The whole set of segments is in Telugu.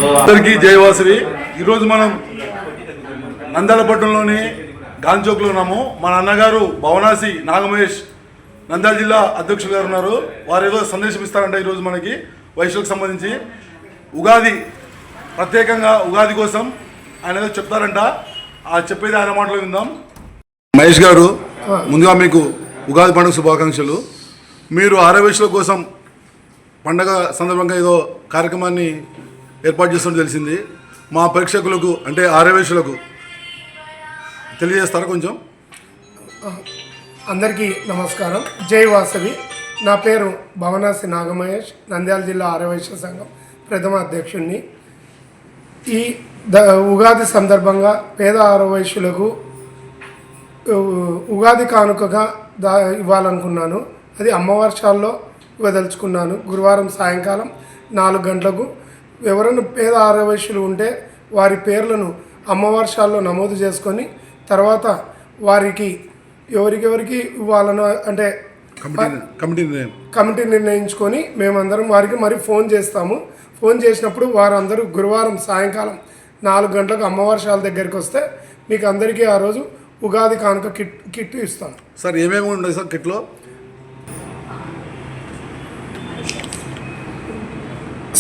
అందరికీ జయవాసవి. ఈరోజు మనం నంద్యాల పట్టణంలోని గాంధీ చౌక్లో ఉన్నాము. మన అన్నగారు భవనాసి నాగమహేష్ నంద్యాల జిల్లా అధ్యక్షులు గారు ఉన్నారు. వారు ఏదో సందేశం ఇస్తారంట ఈరోజు మనకి వైశ్యులకు సంబంధించి. ఉగాది ప్రత్యేకంగా ఉగాది కోసం ఆయన ఏదో చెప్తారంట. ఆ చెప్పేది ఆయన మాటలో విందాం. మహేష్ గారు, ముందుగా మీకు ఉగాది పండుగ శుభాకాంక్షలు. మీరు ఆరవేశుల కోసం పండగ సందర్భంగా ఏదో కార్యక్రమాన్ని ఏర్పాటు చేస్తున్నట్టు తెలిసింది. మా ప్రేక్షకులకు అంటే ఆరవేశులకు తెలియజేస్తారా కొంచెం? అందరికీ నమస్కారం. జై వాసవి. నా పేరు భవనాసి నాగమహేష్, నంద్యాల జిల్లా ఆరవైశ్య సంఘం ప్రథమ అధ్యక్షుడిని. ఈ ఉగాది సందర్భంగా పేద ఆరవైశ్యులకు ఉగాది కానుకగా ఇవ్వాలనుకున్నాను. అది అమ్మవార్షాల్లో ఇవ్వదలుచుకున్నాను. గురువారం సాయంకాలం 4 గంటలకు ఎవరైనా పేద ఆరవైశ్యులు ఉంటే వారి పేర్లను అమ్మవార్షాల్లో నమోదు చేసుకొని తర్వాత వారికి ఎవరికెవరికి ఇవ్వాలనో అంటే కమిటీ నిర్ణయించుకొని మేమందరం వారికి మరి ఫోన్ చేస్తాము. ఫోన్ చేసినప్పుడు వారందరూ గురువారం సాయంకాలం 4 గంటలకు అమ్మవార్షాల దగ్గరికి వస్తే మీకు అందరికీ ఆ రోజు ఉగాది కానుక కిట్ ఇస్తాం. సార్ ఏమేమి ఉన్నాయి సార్ కిట్లో?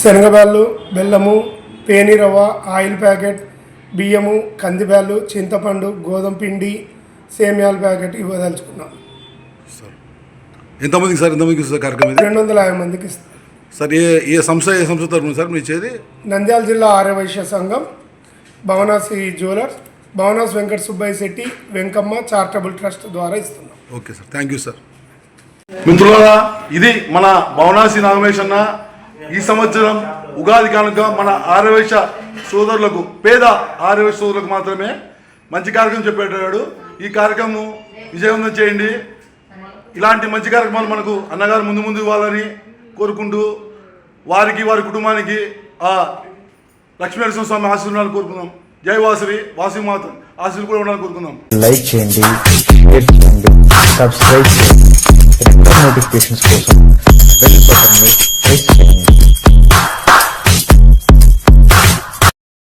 శనగబ్యాళ్ళు, బెల్లము, పేనిరవ్వ, ఆయిల్ ప్యాకెట్, బియ్యము, కందిబ్యాళ్ళు, చింతపండు, గోధుమ పిండి, సేమియాల ప్యాకెట్ ఇవ్వదలుచుకున్నాం. ఎంతమందికి సార్? ఎంతమందికి సార్ కార్యక్రమం? 250 మందికి ఇస్తాం. సార్ ఏ సంస్థ తరఫున సార్ మీరు ఇచ్చేది? నంద్యాల జిల్లా ఆర్యవైశ్య సంఘం, Bhavanasi jewellers, Bhavanasi Venkata Subbaiah Shetty, Venkamma charitable trust ద్వారా ఇస్తున్నాం. Okay sir, thank you sir. మిత్రులారా, ఇది మన భవనాసి నాగమేష్ అన్న ఈ సంవత్సరం ఉగాది కానుక మన ఆర్యవైశ్య సోదరులకు, పేద ఆర్యవైశ్య సోదరులకు మాత్రమే మంచి కార్యక్రమం చెప్పేటాడు. ఈ కార్యక్రమం విజయవంతం చేయండి. ఇలాంటి మంచి కార్యక్రమాలు మనకు అన్నగారు ముందు ముందు ఇవ్వాలని కోరుకుంటూ వారికి వారి కుటుంబానికి ఆ లక్ష్మీనరసింహ స్వామి ఆశీర్వాదాలు కోరుకుందాం. జై వాసవి, వాసవి మాత ఆశీర్వాదాలు కూడా ఉండాలని కోరుకుందాం. లైక్ చేయండి, షేర్ చేయండి, సబ్స్క్రైబ్ చేయండి. నోటిఫికేషన్స్ కోసం బెల్ బటన్ ని ప్రెస్ చేయండి.